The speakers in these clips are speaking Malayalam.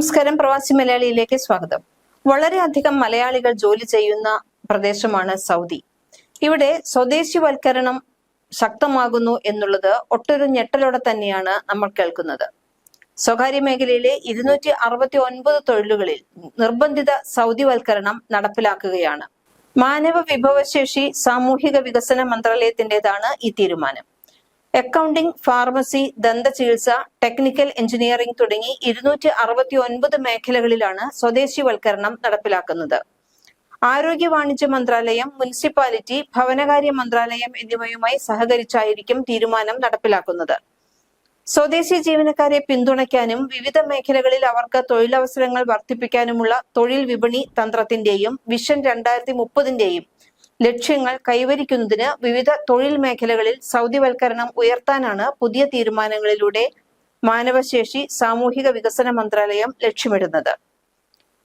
നമസ്കാരം, പ്രവാസി മലയാളിയിലേക്ക് സ്വാഗതം. വളരെയധികം മലയാളികൾ ജോലി ചെയ്യുന്ന പ്രദേശമാണ് സൗദി. ഇവിടെ സ്വദേശിവൽക്കരണം ശക്തമാകുന്നു എന്നുള്ളത് ഒട്ടൊരു ഞെട്ടലോടെ തന്നെയാണ് നമ്മൾ കേൾക്കുന്നത്. സ്വകാര്യ മേഖലയിലെ 269 തൊഴിലുകളിൽ നിർബന്ധിത സൗദിവൽക്കരണം നടപ്പിലാക്കുകയാണ്. മാനവ വിഭവശേഷി സാമൂഹിക വികസന മന്ത്രാലയത്തിന്റേതാണ് ഈ തീരുമാനം. അക്കൗണ്ടിംഗ്, ഫാർമസി, ദന്തചികിത്സ, ടെക്നിക്കൽ എഞ്ചിനീയറിംഗ് തുടങ്ങി 269 മേഖലകളിലാണ് സ്വദേശിവൽക്കരണം നടപ്പിലാക്കുന്നത്. ആരോഗ്യ വാണിജ്യ മന്ത്രാലയം, മുനിസിപ്പാലിറ്റി, ഭവനകാര്യ മന്ത്രാലയം എന്നിവയുമായി സഹകരിച്ചായിരിക്കും തീരുമാനം നടപ്പിലാക്കുന്നത്. സ്വദേശി ജീവനക്കാരെ പിന്തുണയ്ക്കാനും വിവിധ മേഖലകളിൽ അവർക്ക് തൊഴിലവസരങ്ങൾ വർദ്ധിപ്പിക്കാനുമുള്ള തൊഴിൽ വിപണി തന്ത്രത്തിന്റെയും വിഷൻ 2030ന്റെയും ലക്ഷ്യങ്ങൾ കൈവരിക്കുന്നതിന് വിവിധ തൊഴിൽ മേഖലകളിൽ സൗദിവൽക്കരണം ഉയർത്താനാണ് പുതിയ തീരുമാനങ്ങളിലൂടെ മാനവശേഷി സാമൂഹിക വികസന മന്ത്രാലയം ലക്ഷ്യമിടുന്നത്.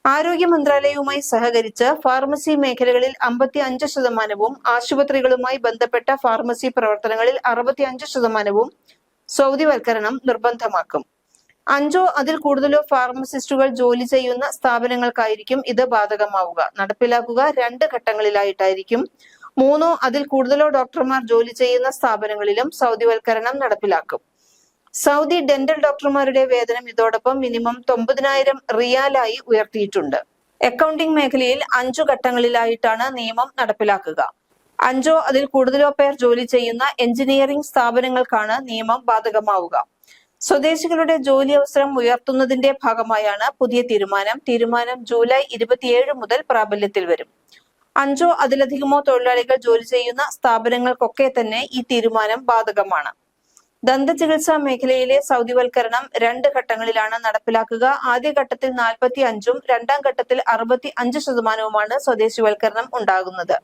ആരോഗ്യ മന്ത്രാലയവുമായി സഹകരിച്ച് ഫാർമസി മേഖലകളിൽ 55%, ആശുപത്രികളുമായി ബന്ധപ്പെട്ട ഫാർമസി പ്രവർത്തനങ്ങളിൽ 65% സൗദിവൽക്കരണം നിർബന്ധമാക്കും. 5 അതിൽ കൂടുതലോ ഫാർമസിസ്റ്റുകൾ ജോലി ചെയ്യുന്ന സ്ഥാപനങ്ങൾക്കായിരിക്കും ഇത് ബാധകമാവുക. നടപ്പിലാക്കുക 2 ഘട്ടങ്ങളിലായിട്ടായിരിക്കും. 3 അതിൽ കൂടുതലോ ഡോക്ടർമാർ ജോലി ചെയ്യുന്ന സ്ഥാപനങ്ങളിലും സൗദിവൽക്കരണം നടപ്പിലാക്കും. സൗദി ഡെന്റൽ ഡോക്ടർമാരുടെ വേതനം ഇതോടൊപ്പം മിനിമം 90,000 റിയാലായി ഉയർത്തിയിട്ടുണ്ട്. അക്കൗണ്ടിംഗ് മേഖലയിൽ 5 ഘട്ടങ്ങളിലായിട്ടാണ് നിയമം നടപ്പിലാക്കുക. 5 അതിൽ കൂടുതലോ പേർ ജോലി ചെയ്യുന്ന എഞ്ചിനീയറിംഗ് സ്ഥാപനങ്ങൾക്കാണ് നിയമം ബാധകമാവുക. സ്വദേശികളുടെ ജോലി അവസരം ഉയർത്തുന്നതിന്റെ ഭാഗമായാണ് പുതിയ തീരുമാനം ജൂലൈ 27 മുതൽ പ്രാബല്യത്തിൽ വരും. 5 അതിലധികമോ തൊഴിലാളികൾ ജോലി ചെയ്യുന്ന സ്ഥാപനങ്ങൾക്കൊക്കെ തന്നെ ഈ തീരുമാനം ബാധകമാണ്. ദന്തചികിത്സാ മേഖലയിലെ സൗദിവൽക്കരണം 2 ഘട്ടങ്ങളിലാണ് നടപ്പിലാക്കുക. ആദ്യ ഘട്ടത്തിൽ 45%, രണ്ടാം ഘട്ടത്തിൽ 65%മാണ് സ്വദേശിവൽക്കരണം ഉണ്ടാകുന്നത്.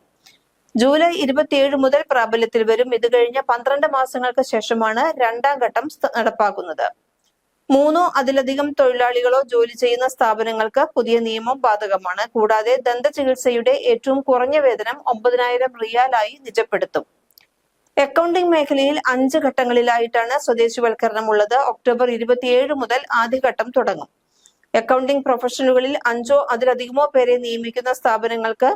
ജൂലൈ 27 മുതൽ പ്രാബല്യത്തിൽ വരും. ഇത് കഴിഞ്ഞ 12 മാസങ്ങൾക്ക് ശേഷമാണ് രണ്ടാം ഘട്ടം നടപ്പാക്കുന്നത്. 3 അതിലധികം തൊഴിലാളികളോ ജോലി ചെയ്യുന്ന സ്ഥാപനങ്ങൾക്ക് പുതിയ നിയമം ബാധകമാണ്. കൂടാതെ ദന്തചികിത്സയുടെ ഏറ്റവും കുറഞ്ഞ വേതനം 9,000 റിയാലായി നിജപ്പെടുത്തും. അക്കൗണ്ടിംഗ് മേഖലയിൽ 5 ഘട്ടങ്ങളിലായിട്ടാണ് സ്വദേശിവൽക്കരണം ഉള്ളത്. ഒക്ടോബർ 27 മുതൽ ആദ്യഘട്ടം തുടങ്ങും. അക്കൗണ്ടിംഗ് പ്രൊഫഷണലുകളിൽ 5 അതിലധികമോ പേരെ നിയമിക്കുന്ന സ്ഥാപനങ്ങൾക്ക്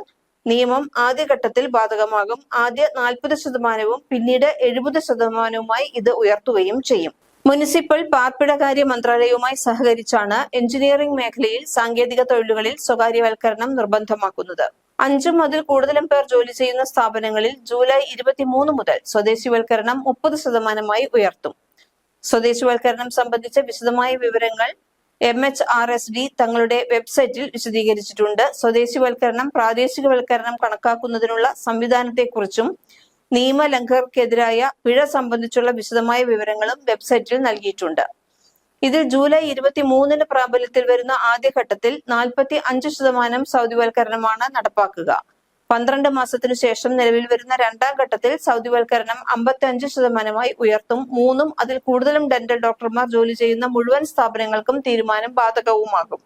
നിയമം ആദ്യഘട്ടത്തിൽ ബാധകമാകും. ആദ്യ 40%, പിന്നീട് 70%മായി ഇത് ഉയർത്തുകയും ചെയ്യും. മുനിസിപ്പൽ പാർപ്പിടകാര്യ മന്ത്രാലയവുമായി സഹകരിച്ചാണ് എഞ്ചിനീയറിംഗ് മേഖലയിൽ സാങ്കേതിക തൊഴിലുകളിൽ സ്വകാര്യവൽക്കരണം നിർബന്ധമാക്കുന്നത്. 5 അതിൽ കൂടുതലും പേർ ജോലി ചെയ്യുന്ന സ്ഥാപനങ്ങളിൽ ജൂലൈ 23 മുതൽ സ്വദേശിവൽക്കരണം 30%മായി ഉയർത്തും. സ്വദേശിവൽക്കരണം സംബന്ധിച്ച വിശദമായ വിവരങ്ങൾ MHRSD തങ്ങളുടെ വെബ്സൈറ്റിൽ വിശദീകരിച്ചിട്ടുണ്ട്. സ്വദേശിവൽക്കരണം, പ്രാദേശികവൽക്കരണം കണക്കാക്കുന്നതിനുള്ള സംവിധാനത്തെക്കുറിച്ചും നിയമലംഘകർക്കെതിരായ പിഴ സംബന്ധിച്ചുള്ള വിശദമായ വിവരങ്ങളും വെബ്സൈറ്റിൽ നൽകിയിട്ടുണ്ട്. ഇതിൽ ജൂലൈ 23 പ്രാബല്യത്തിൽ വരുന്ന ആദ്യഘട്ടത്തിൽ 45% സൗദിവൽക്കരണമാണ് നടപ്പാക്കുക. 12 മാസത്തിനു ശേഷം നിലവിൽ വരുന്ന രണ്ടാം ഘട്ടത്തിൽ സൗദിവൽക്കരണം 55%മായി ഉയർത്തും. 3 അതിൽ കൂടുതലും ഡെന്റൽ ഡോക്ടർമാർ ജോലി ചെയ്യുന്ന മുഴുവൻ സ്ഥാപനങ്ങൾക്കും തീരുമാനം ബാധകവുമാകും.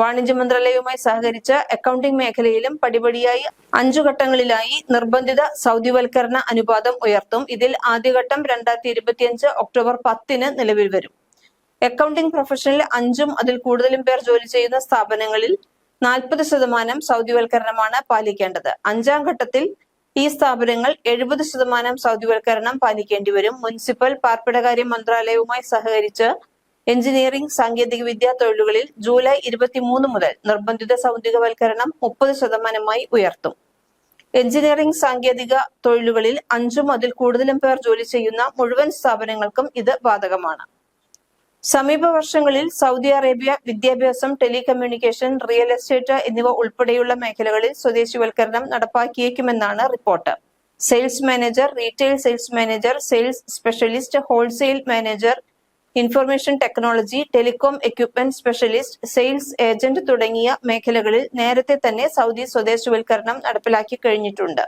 വാണിജ്യ മന്ത്രാലയവുമായി സഹകരിച്ച് അക്കൗണ്ടിംഗ് മേഖലയിലും പടിപടിയായി 5 ഘട്ടങ്ങളിലായി നിർബന്ധിത സൗദിവൽക്കരണ അനുപാതം ഉയർത്തും. ഇതിൽ ആദ്യഘട്ടം 2025 ഒക്ടോബർ 10 നിലവിൽ വരും. അക്കൗണ്ടിംഗ് പ്രൊഫഷനിൽ 5 അതിൽ കൂടുതലും പേർ ജോലി ചെയ്യുന്ന സ്ഥാപനങ്ങളിൽ 40% സൗദിവൽക്കരണമാണ് പാലിക്കേണ്ടത്. 5ാം ഘട്ടത്തിൽ ഈ സ്ഥാപനങ്ങൾ 70% സൗദിവൽക്കരണം പാലിക്കേണ്ടി വരും. മുനിസിപ്പൽ പാർപ്പിടകാര്യ മന്ത്രാലയവുമായി സഹകരിച്ച് എഞ്ചിനീയറിംഗ്, സാങ്കേതിക വിദ്യാ തൊഴിലുകളിൽ ജൂലൈ 23 മുതൽ നിർബന്ധിത സൗദിവൽക്കരണം 30%മായി ഉയർത്തും. എഞ്ചിനീയറിംഗ്, സാങ്കേതിക തൊഴിലുകളിൽ 5 അതിൽ കൂടുതലും പേർ ജോലി ചെയ്യുന്ന മുഴുവൻ സ്ഥാപനങ്ങൾക്കും ഇത് ബാധകമാണ്. സമീപ വർഷങ്ങളിൽ സൗദി അറേബ്യ വിദ്യാഭ്യാസം, ടെലികമ്മ്യൂണിക്കേഷൻ, റിയൽ എസ്റ്റേറ്റ് എന്നിവ ഉൾപ്പെടെയുള്ള മേഖലകളിൽ സ്വദേശിവൽക്കരണം നടപ്പാക്കിയേക്കുമെന്നാണ് report. Sales manager, retail sales manager, sales specialist, wholesale manager, information technology, telecom equipment specialist, sales agent തുടങ്ങിയ മേഖലകളിൽ നേരത്തെ തന്നെ സൗദി സ്വദേശിവൽക്കരണം നടപ്പിലാക്കി കഴിഞ്ഞിട്ടുണ്ട്.